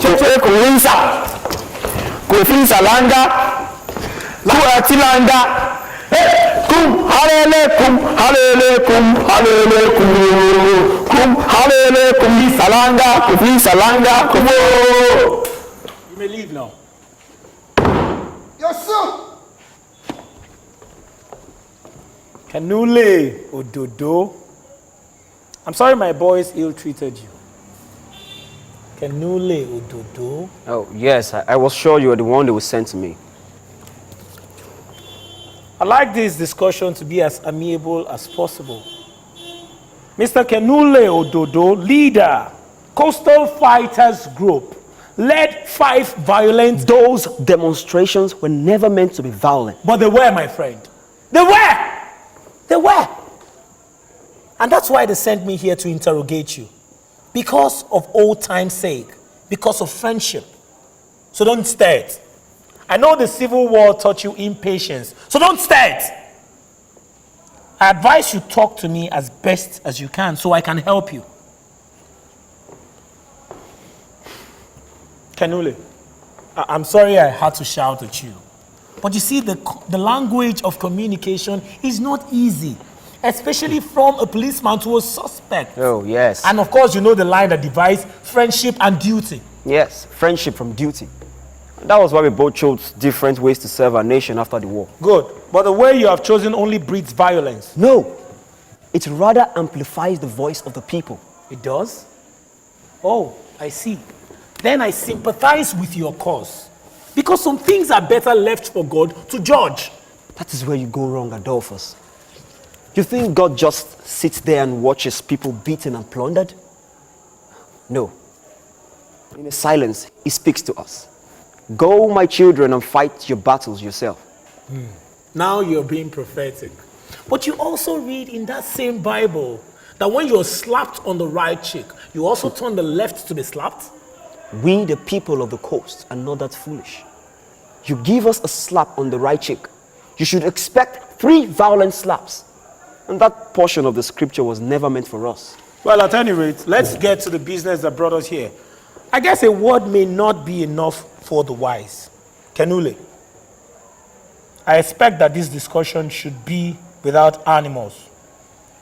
Cheche kuinsa. Kufinsa langa. Kuatilanga. Kum halele kum halele kum halele kum halele kum salanga kufinsa langa kum. You may leave now. Yes, sir. Kanule Ododo. I'm sorry my boys ill-treated you. Kanule Ododo. Oh, yes, I was sure you were the one they would send to me. I'd like this discussion to be as amiable as possible. Mr. Kanule Ododo, leader, Coastal Fighters Group, led 5 violent... Those demonstrations were never meant to be violent. But they were, my friend. They were! They were! And that's why they sent me here to interrogate you. Because of old time's sake. Because of friendship. So don't stir it. I know the Civil War taught you impatience. So don't stir it. I advise you talk to me as best as you can so I can help you. Kanule, I'm sorry I had to shout at you. But you see, the language of communication is not easy. Especially from a policeman to a suspect. Oh, yes. And of course, you know the line that divides friendship and duty. Yes, friendship from duty. That was why we both chose different ways to serve our nation after the war. Good. But the way you have chosen only breeds violence. No. It rather amplifies the voice of the people. It does? Oh, I see. Then I sympathize with your cause. Because some things are better left for God to judge. That is where you go wrong, Adolphus. You think God just sits there and watches people beaten and plundered? No. In the silence, he speaks to us. Go, my children, and fight your battles yourself. Now you're being prophetic. But you also read in that same Bible that when you're slapped on the right cheek, you also turn the left to be slapped? We, the people of the coast, are not that foolish. You give us a slap on the right cheek, you should expect 3 violent slaps. And that portion of the scripture was never meant for us. Well, at any rate, let's get to the business that brought us here. I guess a word may not be enough for the wise. Kanule, I expect that this discussion should be without animals.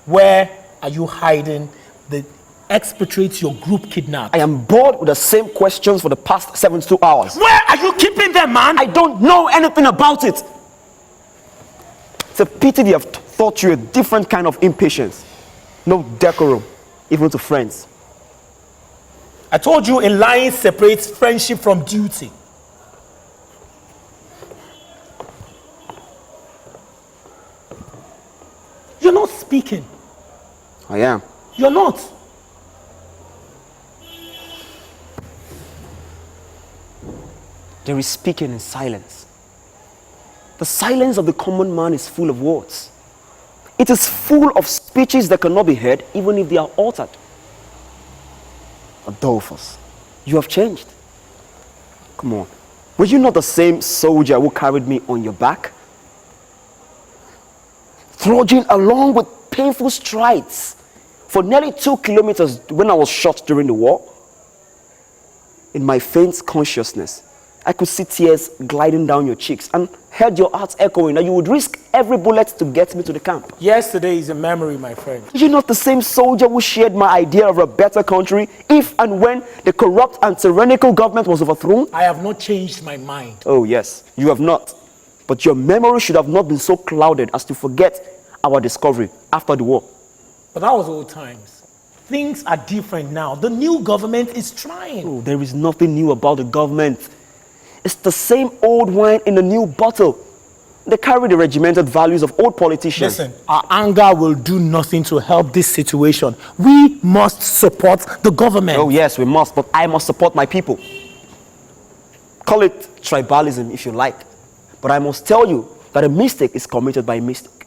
Where are you hiding the expatriates your group kidnapped? I am bored with the same questions for the past 72 hours. Where are you keeping them, man? I don't know anything about it. It's a pity they have taught you a different kind of impatience. No decorum, even to friends. I told you a line separates friendship from duty. You're not speaking. I am. You're not. There is speaking in silence. The silence of the common man is full of words. It is full of speeches that cannot be heard even if they are uttered. Adolphus, you have changed. Come on. Were you not the same soldier who carried me on your back? Trudging along with painful strides for nearly 2 kilometers when I was shot during the war? In my faint consciousness, I could see tears gliding down your cheeks and heard your heart echoing that you would risk every bullet to get me to the camp. Yesterday is a memory, my friend. Are you not the same soldier who shared my idea of a better country if and when the corrupt and tyrannical government was overthrown? I have not changed my mind. Oh yes, you have not. But your memory should have not been so clouded as to forget our discovery after the war. But that was old times. Things are different now. The new government is trying. Oh, there is nothing new about the government. It's the same old wine in a new bottle. They carry the regimented values of old politicians. Listen, our anger will do nothing to help this situation. We must support the government. Oh yes, we must, but I must support my people. Call it tribalism if you like. But I must tell you that a mistake is committed by a mistake.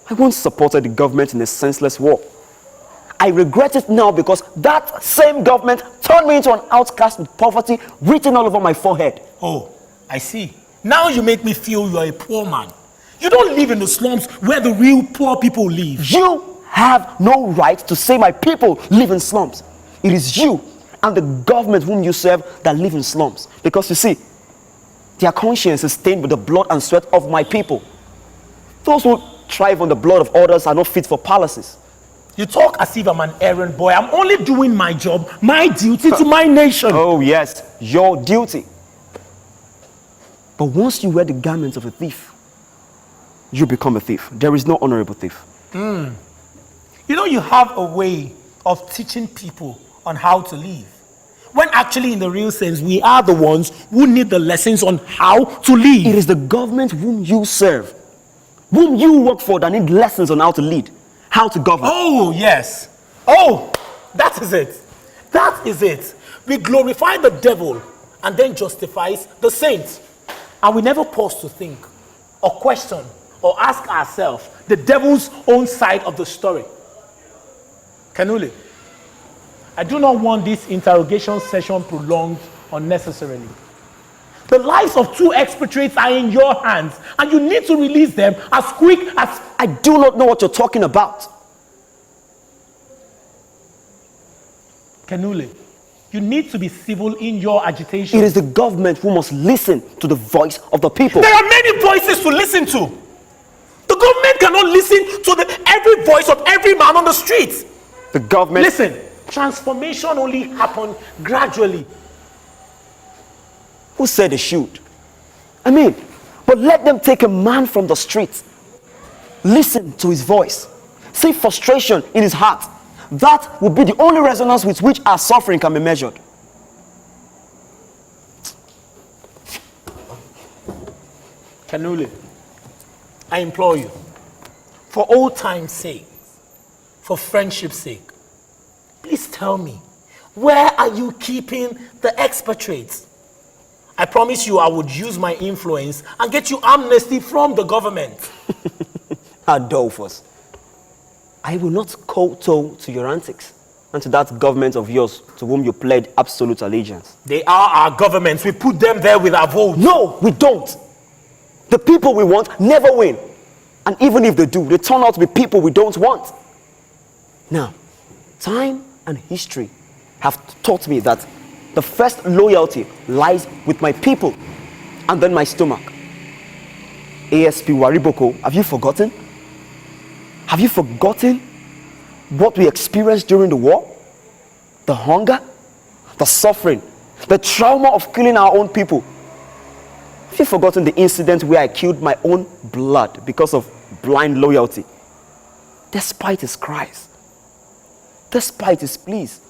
I once supported the government in a senseless war. I regret it now because that same government turned me into an outcast with poverty written all over my forehead. Oh, I see. Now you make me feel you're a poor man. You don't live in the slums where the real poor people live. You have no right to say my people live in slums. It is you and the government whom you serve that live in slums. Because you see, their conscience is stained with the blood and sweat of my people. Those who thrive on the blood of others are not fit for palaces. You talk as if I'm an errand boy. I'm only doing my job, my duty to my nation. Oh yes, your duty. But once you wear the garments of a thief, you become a thief. There is no honorable thief. You know, you have a way of teaching people on how to live. When actually, in the real sense, we are the ones who need the lessons on how to live. It is the government whom you serve, whom you work for, that need lessons on how to lead, how to govern. Oh, yes. Oh, that is it. That is it. We glorify the devil and then justifies the saints. And we never pause to think or question or ask ourselves the devil's own side of the story. Kanule, I do not want this interrogation session prolonged unnecessarily. The lives of 2 expatriates are in your hands, and you need to release them as quick as... I do not know what you're talking about. Kanule, you need to be civil in your agitation. It is the government who must listen to the voice of the people. There are many voices to listen to. The government cannot listen to every voice of every man on the streets. The government... Listen, transformation only happens gradually. Who said they should? I mean, but let them take a man from the streets. Listen to his voice. See frustration in his heart. That will be the only resonance with which our suffering can be measured. Kanule, I implore you, for old time's sake, for friendship's sake, please tell me, where are you keeping the expatriates? I promise you I would use my influence and get you amnesty from the government. Adolphus, I will not kowtow to your antics and to that government of yours to whom you pledge absolute allegiance. They are our governments. We put them there with our votes. No, we don't. The people we want never win. And even if they do, they turn out to be people we don't want. Now, time and history have taught me that the first loyalty lies with my people and then my stomach. ASP Wariboko, have you forgotten? Have you forgotten what we experienced during the war? The hunger, the suffering, the trauma of killing our own people. Have you forgotten the incident where I killed my own blood because of blind loyalty? Despite his cries, despite his pleas,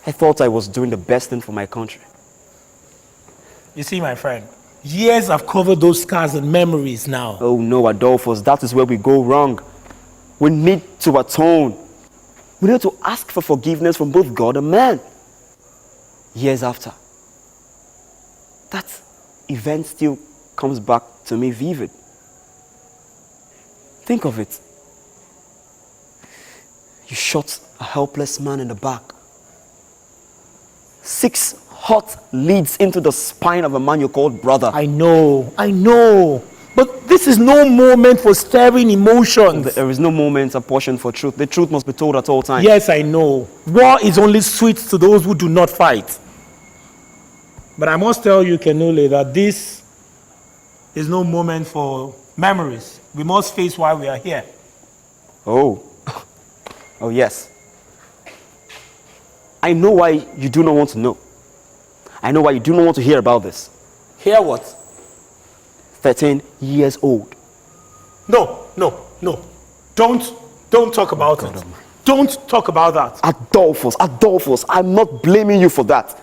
I thought I was doing the best thing for my country. You see, my friend, years have covered those scars and memories now. Oh no, Adolphus, that is where we go wrong. We need to atone. We need to ask for forgiveness from both God and man. Years after, that event still comes back to me vivid. Think of it. You shot a helpless man in the back. 6 hot leads into the spine of a man you called brother. I know. But this is no moment for stirring emotions. There is no moment apportioned for truth. The truth must be told at all times. Yes, I know. War is only sweet to those who do not fight. But I must tell you, Kenule, that this is no moment for memories. We must face why we are here. Oh. Oh, yes. I know why you do not want to know. I know why you do not want to hear about this. Hear what? 13 years old. No. Don't talk about it. Don't talk about that. Adolphus, I'm not blaming you for that.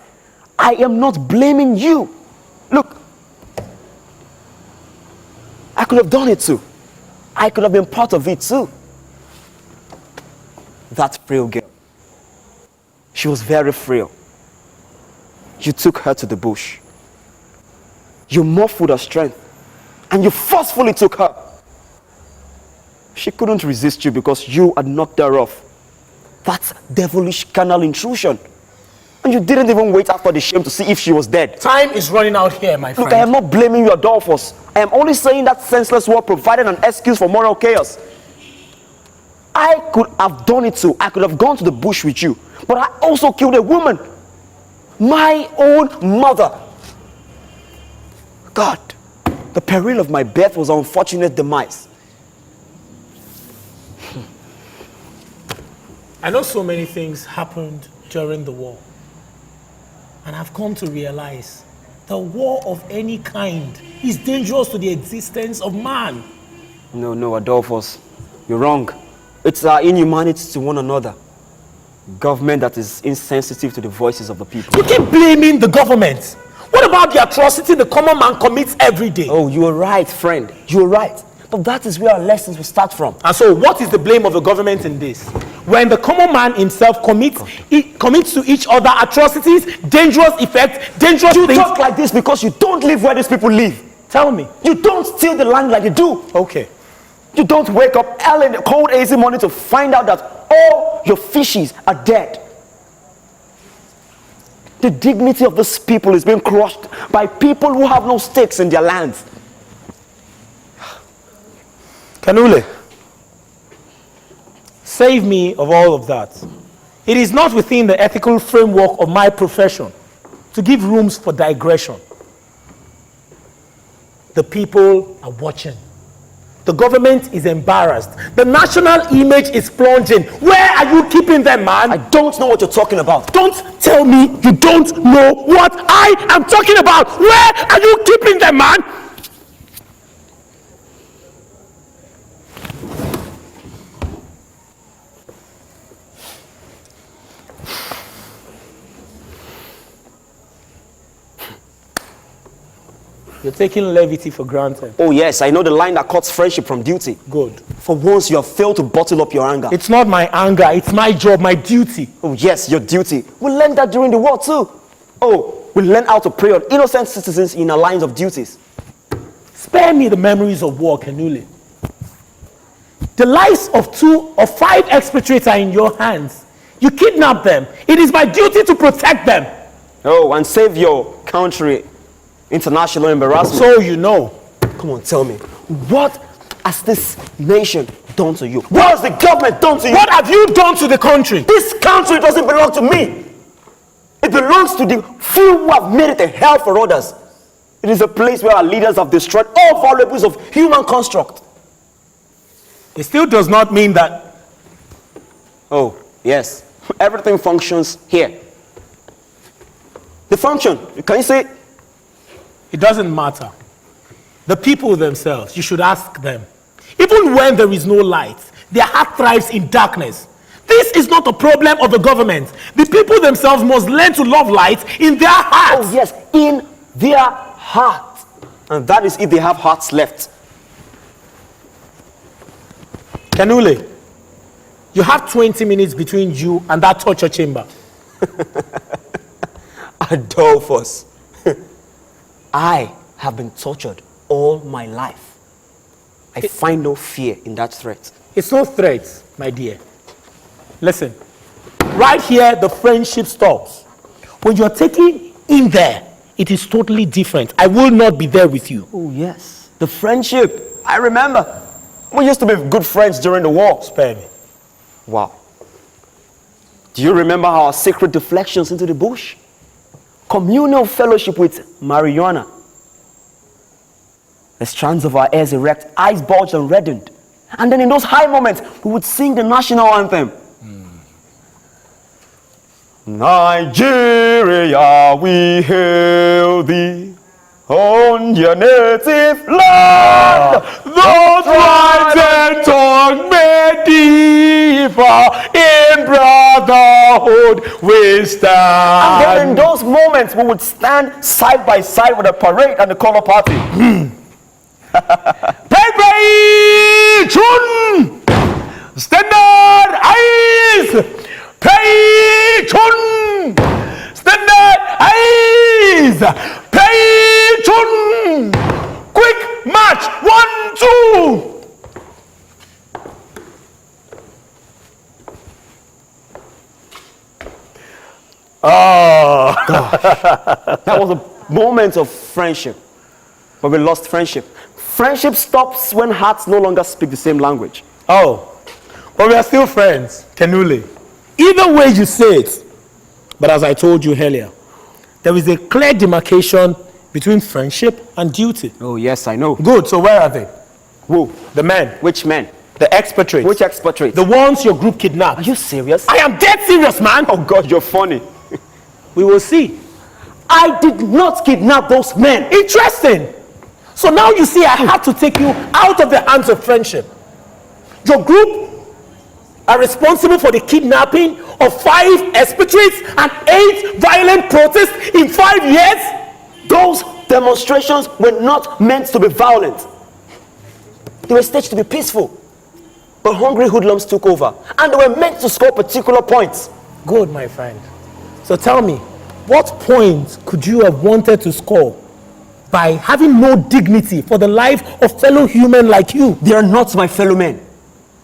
I am not blaming you. Look, I could have done it too. I could have been part of it too. That frail girl. She was very frail. You took her to the bush. You muffled her strength. And you forcefully took her. She couldn't resist you because you had knocked her off. That's devilish carnal intrusion. And you didn't even wait after the shame to see if she was dead. Time is running out here, my friend. Look, I am not blaming you, Adolphus. I am only saying that senseless war provided an excuse for moral chaos. I could have done it too. I could have gone to the bush with you. But I also killed a woman. My own mother. God, the peril of my birth was an unfortunate demise. I know so many things happened during the war. And I've come to realize the war of any kind is dangerous to the existence of man. No, Adolphus. You're wrong. It's our inhumanity to one another. Government that is insensitive to the voices of the people. You keep blaming the government. What about the atrocity the common man commits every day? Oh, you are right, friend. You are right. But that is where our lessons will start from. And so what is the blame of the government in this? When the common man himself commits to each other atrocities, dangerous effects, dangerous You things. talk like this because you don't live where these people live. Tell me. You don't steal the land like they do. Okay. You don't wake up early in the cold, hazy morning to find out that all your fishes are dead. The dignity of this people is being crushed by people who have no stakes in their lands. Kanule, save me of all of that. It is not within the ethical framework of my profession to give rooms for digression. The people are watching. The government is embarrassed. The national image is plunging. Where are you keeping them, man? I don't know what you're talking about. Don't tell me you don't know what I am talking about. Where are you keeping them, man? You're taking levity for granted. Oh yes, I know the line that cuts friendship from duty. Good. For once you have failed to bottle up your anger. It's not my anger, it's my job, my duty. Oh yes, your duty. We learned that during the war too. Oh, we learned how to prey on innocent citizens in our lines of duties. Spare me the memories of war, Kanule. The lives of 2 or 5 expatriates are in your hands. You kidnap them. It is my duty to protect them. Oh, and save your country international embarrassment. So you know. Come on, tell me. What has this nation done to you? What has the government done to you? What have you done to the country? This country doesn't belong to me. It belongs to the few who have made it a hell for others. It is a place where our leaders have destroyed all variables of human construct. It still does not mean that. Oh, yes. Everything functions here. The function, can you say it? It doesn't matter. The people themselves, you should ask them. Even when there is no light, their heart thrives in darkness. This is not a problem of the government. The people themselves must learn to love light in their hearts. Oh, yes, in their heart. And that is if they have hearts left. Kanule, you have 20 minutes between you and that torture chamber. Adolphus, I have been tortured all my life. I find no fear in that threat. It's no threat, my dear. Listen, right here, the friendship stops. When you're taken in there, it is totally different. I will not be there with you. Oh, yes. The friendship. I remember. We used to be good friends during the war. Spare me. Wow. Do you remember our secret deflections into the bush? Communal fellowship with marijuana. The strands of our hairs erect, eyes bulged and reddened. And then in those high moments, we would sing the national anthem. Nigeria, we hail thee on your native land. Those tribes and tongue may differ, in brotherhood we And stand. then in those moments, we would stand side by side with the parade and the color party. Pei Chun! Standard eyes! Pei Chun! Standard eyes! Pei Chun! Quick march! 1, 2! That was a moment of friendship. But we lost friendship. Friendship stops when hearts no longer speak the same language. Oh, But we are still friends, Kenule. Either way you say it, but as I told you earlier, there is a clear demarcation between friendship and duty. Oh, yes, I know. Good, so where are they? Who? The men. Which men? The expatriates. Which expatriates? The ones your group kidnapped. Are you serious? I am dead serious, man. Oh, God, you're funny. We will see. I did not kidnap those men. Interesting. So now you see I had to take you out of the hands of friendship. Your group are responsible for the kidnapping of 5 expatriates and 8 violent protests in 5 years? Those demonstrations were not meant to be violent. They were staged to be peaceful. But hungry hoodlums took over, and they were meant to score particular points. Good, my friend. So tell me, what points could you have wanted to score by having no dignity for the life of fellow human like you? They are not my fellow men.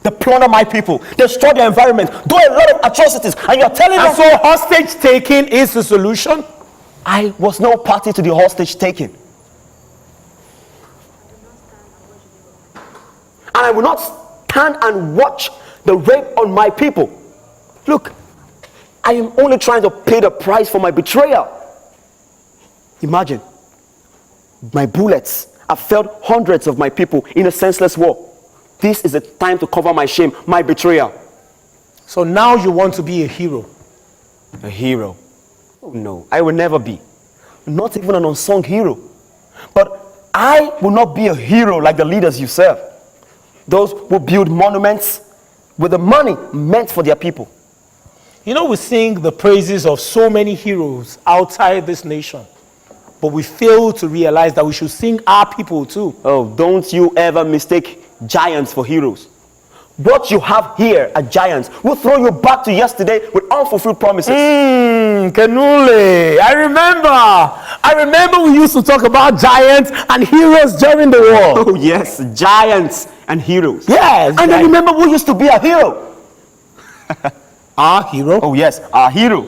They plunder my people, destroy the environment, do a lot of atrocities, and you're telling And us... so hostage taking is the solution? I was no party to the hostage taking. And I will not stand and watch the rape on my people. Look, I am only trying to pay the price for my betrayal. Imagine, my bullets have failed hundreds of my people in a senseless war. This is the time to cover my shame, my betrayal. So now you want to be a hero? A hero? Oh no, I will never be. Not even an unsung hero. But I will not be a hero like the leaders you serve. Those who build monuments with the money meant for their people. You know, we sing the praises of so many heroes outside this nation, but we fail to realize that we should sing our people too. Oh, don't you ever mistake giants for heroes. What you have here are giants. We'll throw you back to yesterday with unfulfilled promises. Kenule, I remember we used to talk about giants and heroes during the war. Oh yes, giants and heroes. Yes. And I remember who used to be a hero. Our hero? Oh yes, our hero.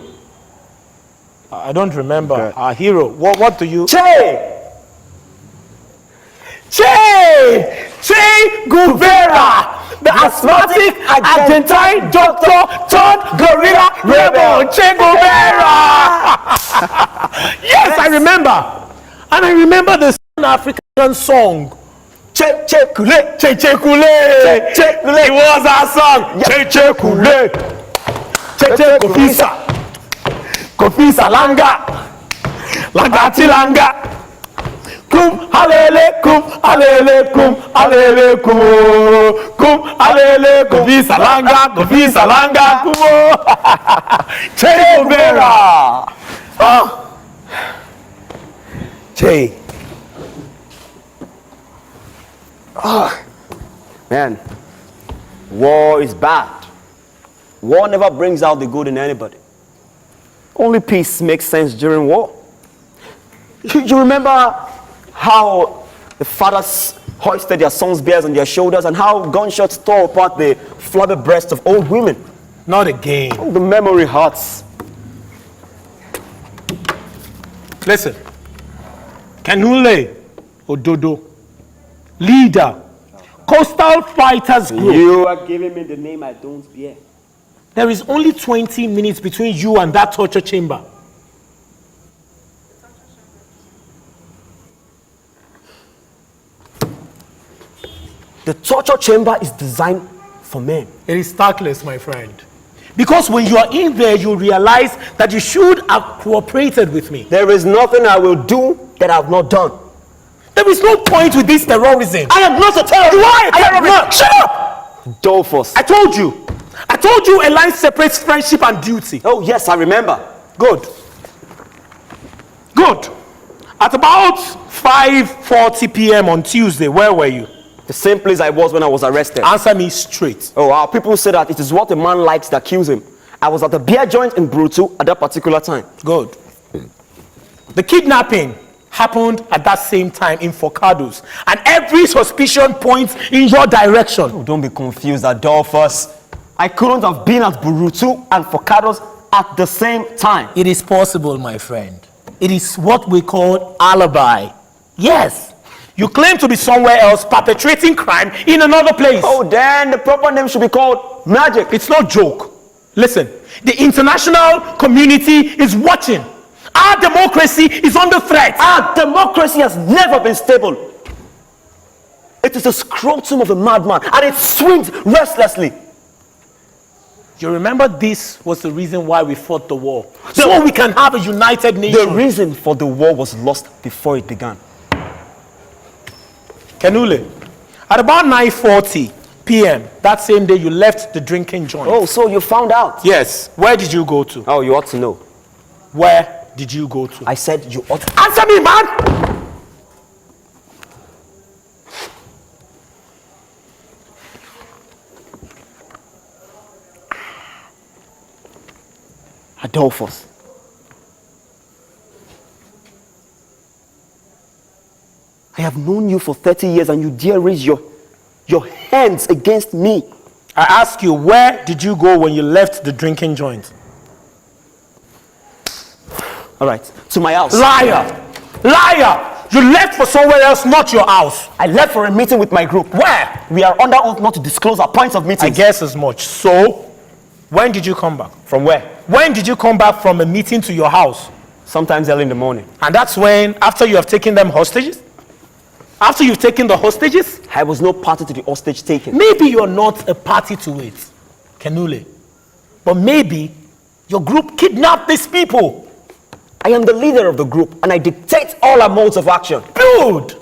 I don't remember. Okay. Our hero. What do you... Che Guevara, the asthmatic Argentine doctor turned guerrilla rebel. Che Guevara. Yes, I remember. And I remember the African song. Che Kule. Che Kule. Che Kule. It was our song. Che Kule. Che Kofisa. Kofisa Langa. Langa Tilanga. Kum alele kum alele kum alele kum kum alele kum Kofisa Langa kum Che Guevara. Oh. Che. Oh. Man, war is bad. War never brings out the good in anybody. Only peace makes sense during war. You remember how the fathers hoisted their sons' bears on their shoulders and how gunshots tore apart the flabby breasts of old women? Not again. Oh, the memory hurts. Listen. Kenule Ododo, leader, Coastal Fighters Group. You are giving me the name I don't bear. There is only 20 minutes between you and that torture chamber. The torture chamber is designed for men. It is tactless, my friend. Because when you are in there, you realize that you should have cooperated with me. There is nothing I will do that I have not done. There is no point with this terrorism. I am not a terrorist. You are a terrorist. Shut up! Dolphus. I told you a line separates friendship and duty. Oh yes, I remember. Good. At about 5:40 p.m. on Tuesday, where were you? The same place I was when I was arrested. Answer me straight. Oh, our people say that it is what a man likes that kills him. I was at the beer joint in Brutu at that particular time. Good. The kidnapping happened at that same time in Forcados, and every suspicion points in your direction. Oh, don't be confused, Adolphus. I couldn't have been at Brutu and Forcados at the same time. It is possible, my friend. It is what we call alibi. Yes. You claim to be somewhere else perpetrating crime in another place. Oh, then the proper name should be called magic. It's no joke. Listen, the international community is watching. Our democracy is under threat. Our democracy has never been stable. It is the scrotum of a madman, and it swings restlessly. You remember this was the reason why we fought the war. So we can have a united nation. The reason for the war was lost before it began. Kenule, at about 9:40 p.m. that same day, you left the drinking joint. Oh, so you found out? Yes. Where did you go to? Oh, you ought to know. Where did you go to? I said you ought to. Answer me, man! Adolphus. I have known you for 30 years and you dare raise your hands against me. I ask you, where did you go when you left the drinking joint? All right, to my house. Liar! Liar! You left for somewhere else, not your house. I left for a meeting with my group. Where? We are under oath not to disclose our points of meeting. I guess as much. So, when did you come back? From where? When did you come back from a meeting to your house? Sometimes early in the morning. And that's when, after you have taken them hostages? After you've taken the hostages? I was no party to the hostage taking. Maybe you're not a party to it, Kenule. But maybe your group kidnapped these people. I am the leader of the group and I dictate all our modes of action. Good!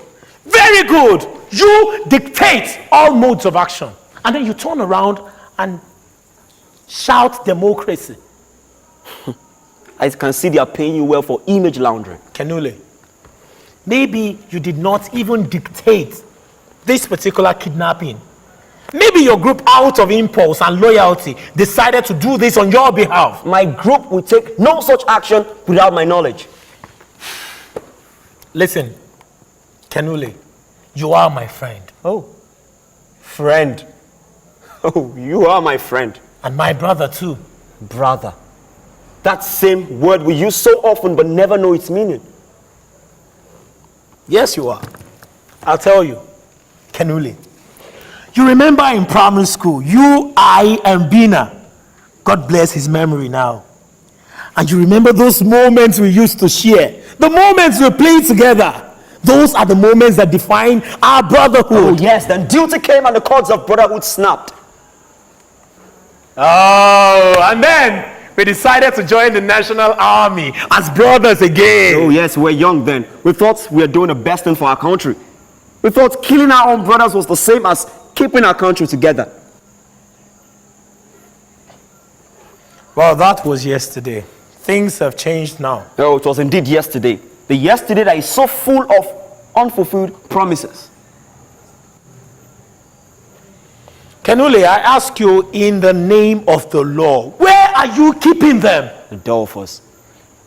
Very good! You dictate all modes of action. And then you turn around and shout democracy. I can see they are paying you well for image laundering. Kenule, maybe you did not even dictate this particular kidnapping. Maybe your group, out of impulse and loyalty, decided to do this on your behalf. My group will take no such action without my knowledge. Listen, Kenule, you are my friend. Oh, friend. Oh, you are my friend. And my brother too. Brother. That same word we use so often but never know its meaning. Yes, you are. I'll tell you. Kenule, you remember in primary school, you, I, and Bina, God bless his memory now. And you remember those moments we used to share, the moments we played together. Those are the moments that define our brotherhood. Oh yes, then duty came and the cords of brotherhood snapped. Oh, and then we decided to join the National Army as brothers again. Oh yes, we were young then. We thought we were doing the best thing for our country. We thought killing our own brothers was the same as keeping our country together. Well, that was yesterday. Things have changed now. Oh, it was indeed yesterday. The yesterday that is so full of unfulfilled promises. Kenule, I ask you in the name of the law, where are you keeping them? Adolphus,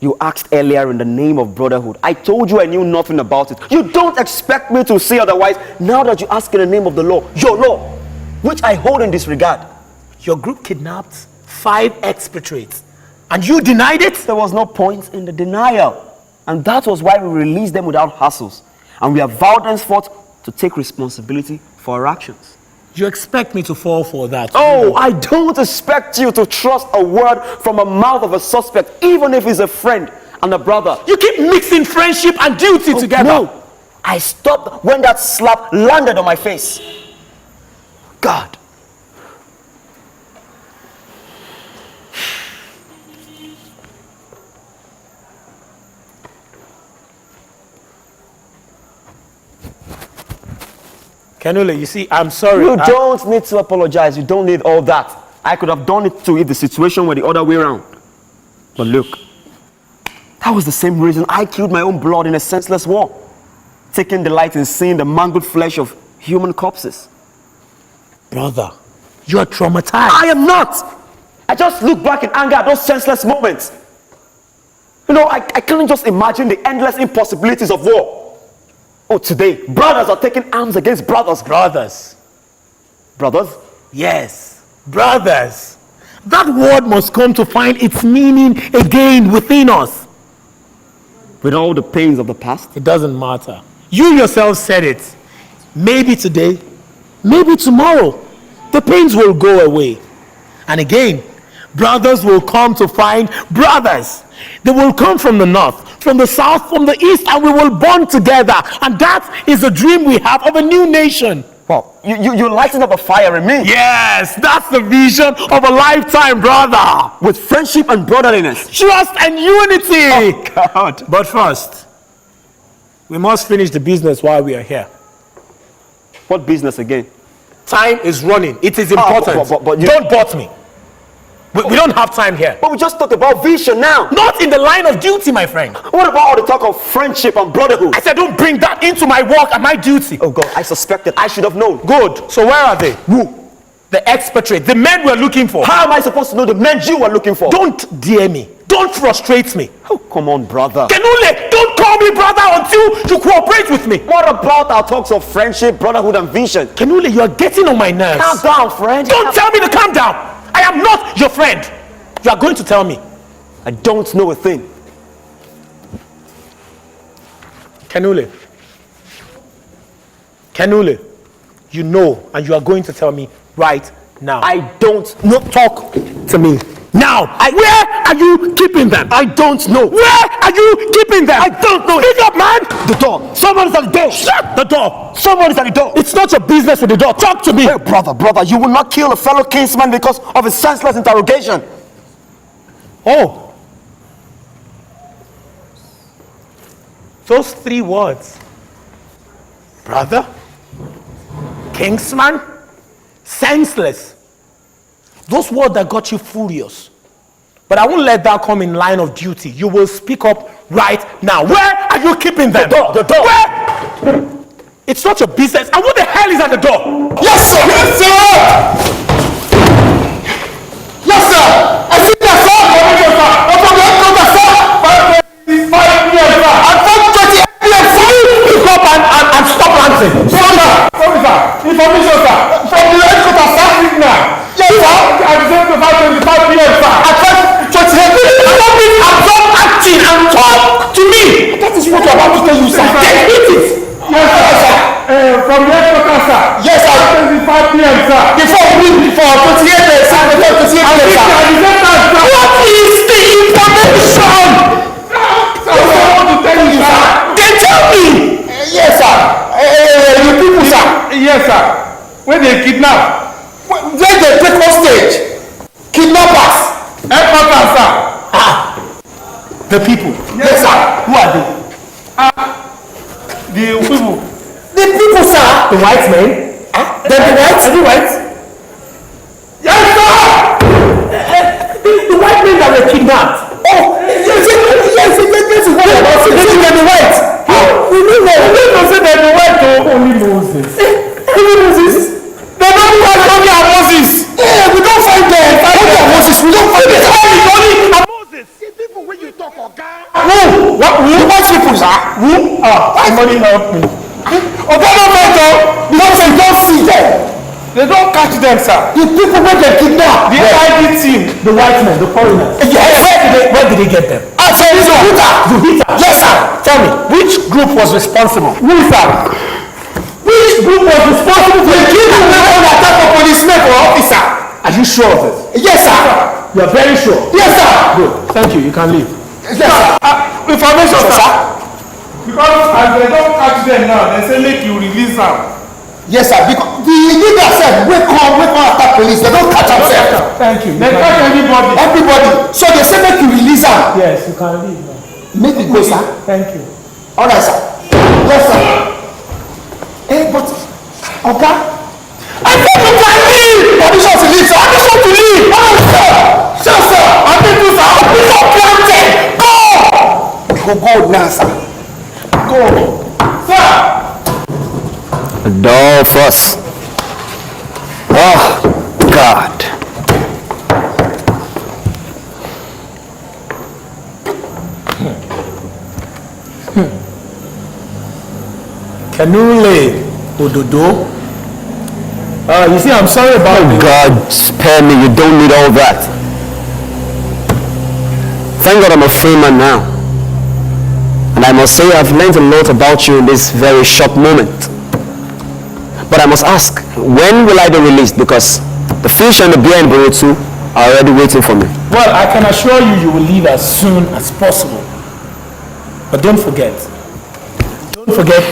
you asked earlier in the name of brotherhood. I told you I knew nothing about it. You don't expect me to say otherwise now that you ask in the name of the law, your law, which I hold in disregard. Your group kidnapped 5 expatriates and you denied it? There was no point in the denial. And that was why we released them without hassles. And we have vowed henceforth to take responsibility for our actions. You expect me to fall for that? Oh, I don't expect you to trust a word from a mouth of a suspect, even if he's a friend and a brother. You keep mixing friendship and duty together. No, I stopped when that slap landed on my face. God. Kenule, you see, I'm sorry. You don't need to apologize. You don't need all that. I could have done it too if the situation were the other way around. But look, that was the same reason I killed my own blood in a senseless war, taking delight in seeing the mangled flesh of human corpses. Brother, you are traumatized. I am not. I just look back in anger at those senseless moments. You know, I can't just imagine the endless impossibilities of war. Oh, today, brothers are taking arms against brothers. Brothers. Brothers? Yes, brothers. That word must come to find its meaning again within us. With all the pains of the past? It doesn't matter. You yourself said it. Maybe today, maybe tomorrow, the pains will go away. And again, brothers will come to find brothers. They will come from the north, from the south, from the east, and we will bond together. And that is the dream we have of a new nation. Wow, you lighten up a fire in me. Yes, that's the vision of a lifetime, brother. With friendship and brotherliness. Trust and unity. Oh, God. But first, we must finish the business while we are here. What business again? Time is running. It is important. But you don't bot me. We don't have time here. But we just talked about vision now. Not in the line of duty, my friend. What about all the talk of friendship and brotherhood? I said don't bring that into my work and my duty. Oh God, I suspected. I should have known. Good. So where are they? Who? The expatriate, the men we're looking for. How am I supposed to know the men you were looking for? Don't dare me. Don't frustrate me. Oh, come on, brother. Kenule, don't call me brother until you cooperate with me. What about our talks of friendship, brotherhood, and vision? Kenule, you are getting on my nerves. Calm down, friend. Don't tell me to calm down. I am not your friend. You are going to tell me. I don't know a thing. Kenule, you know, and you are going to tell me right now. I don't know. Talk to me now. Where are you keeping them? I don't know. Where are you keeping them? I don't know. Speak up, man. The door. Someone's at the door. Shut the door. Someone's at the door. It's not your business with the door. Talk to me. Hey, brother, you will not kill a fellow kinsman because of a senseless interrogation. Oh. Those three words. Brother, kinsman, senseless. Those words that got you furious. But I won't let that come in line of duty. You will speak up right now. Where are you keeping them? The door. Where? It's not your business. And what the hell is at the door? Yes, sir. Yes, sir. Yes, sir. I see that, sir. I'm from the headquarters, sir. 5 p.m., sir. At 5:30 p.m., sir. Pick up and stop ranting. Sorry, sir. Information, sir. From the headquarters, sir. Now. Yes, sir. At 5:25 p.m., sir. At 5:28 p.m. Stop acting and talk to me. That is what I'm about to tell you, sir. Then eat it. Yes, sir. From the headquarters, sir. Yes, sir. 5 p.m., sir. Before 28 days, sir. Before 28 days, sir. What is the information? Sir, I want to tell you, sir. Then tell me. Yes, sir. You people, sir. Yes, sir. When they kidnap. When they take hostage. Kidnappers. Headquarters, sir. The people. Yes, sir. Who are they? The people. The people, sir. The white men. They're the whites. Are they whites? Yes, sir. The white men that were kidnapped. Oh, yes, what about it? They're the whites. We don't say they're the white, only Moses. Only Moses. They don't find only Moses. Yeah, we don't find them. Only Moses. We don't find them. Only Moses. The people when you talk, okay? Who? What? Who? What people, sir? Who? Somebody help me. Okay, no matter. Because they don't see them. They don't catch them, sir. The people when they kidnap. The ID team. The white men, the foreigners. Yes. Where did they get them? Zuhita. Yes, sir. Tell me, which group was responsible? Who, sir? Which group was responsible for the killing of the attack of policemen or officer? Are you sure of it? Yes, sir. You are very sure. Yes, sir. Good. Thank you. You can leave. Yes, sir. Information, sir. Because as they don't catch them now, they say make you release them. Yes, sir. Because the leader said, wake on attack police. They don't catch themselves. Thank you. They catch anybody. Everybody. So they say make you release them. Yes, you can leave now. Make it go, sir. Thank you. All right, sir. Yes, sir. Hey, but okay. I said you can leave. Permission to leave, sir. Permission to leave. Oh, sir. Sir, sir. I need to, sir. Permission planted. Go now, sir. Go. Sir. Adolphus. Oh, God. Kanule Ododo. You see, I'm sorry about Oh, God, spare me. You don't need all that. Thank God I'm a free man now. And I must say I've learned a lot about you in this very short moment. But I must ask, when will I be released? Because the fish and the beer in Burutu are already waiting for me. Well, I can assure you, you will leave as soon as possible. But don't forget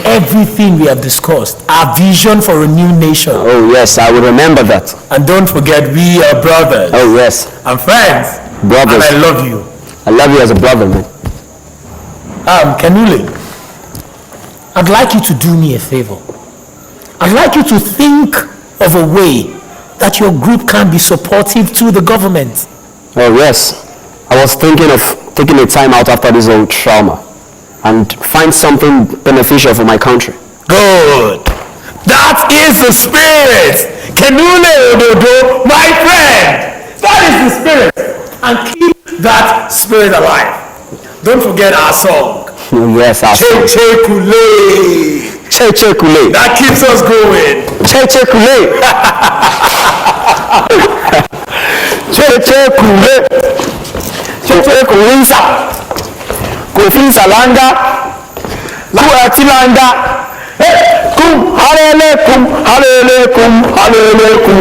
everything we have discussed. Our vision for a new nation. Oh yes, I will remember that. And don't forget, we are brothers. Oh yes. And friends. Brothers. And I love you. I love you as a brother, man. Kanule, I'd like you to do me a favor. I'd like you to think of a way that your group can be supportive to the government. Oh yes. I was thinking of taking a time out after this old trauma and find something beneficial for my country. Good. That is the spirit. Kanule Ododo, my friend. That is the spirit. And keep that spirit alive. Don't forget our song. Yes, our song. Che Kule. Che Kule. That keeps us going. Che Kule. Che Kule. Che Kulinsa. Kufinsa landa. Kuatilanda. Kum halele kum halele kum halele kum.